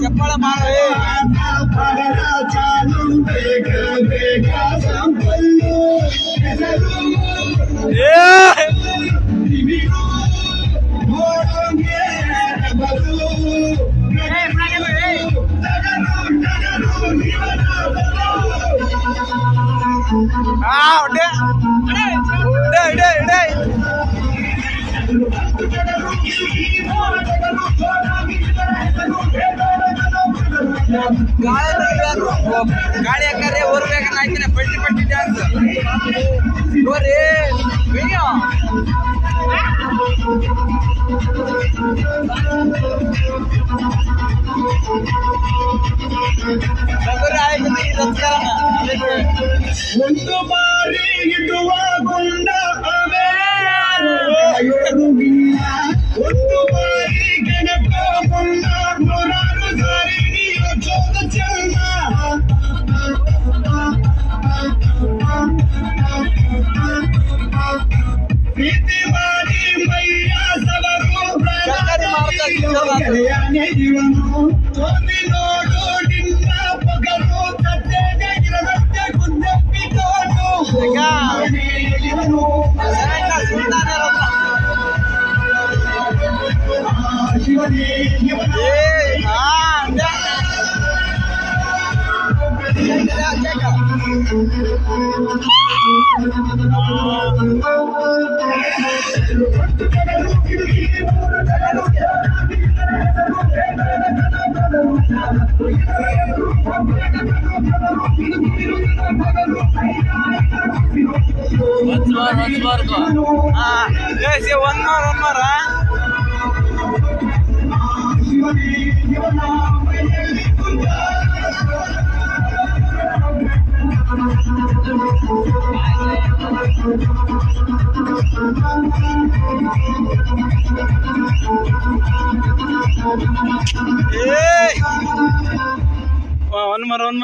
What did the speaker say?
चप्पाळे मार ಗಾಡಿ ಹಾಕಾರೆ ಓರ್ಬೇಕು ಆಯ್ತಾನೆ ಪಟ್ಟಿ ಪಟ್ಟಿ ಡ್ಯಾನ್ಸ್ ನೋಡ್ರಿ ಒಂದು ಬಾರಿ ಇಡುವ ಗುಂಡ ಒಂದು ಬಾರಿ ಗೆಣಕೊಂಡ ನೂರಾರು ಸಾರಿ ನೀವು ಚೋದ ಚಂದ ಪ್ರೀತಿ ಮಾಡಿ ಮೈಯ ಸವರು ಜೀವನು ಚೋದಿ ನೋಡು ನಿನ್ನ ಪಗಲು ತಟ್ಟೆಗಿರದಂತೆ ಕುಂದಪ್ಪಿಕೊಂಡು ಶಿವನೇ one more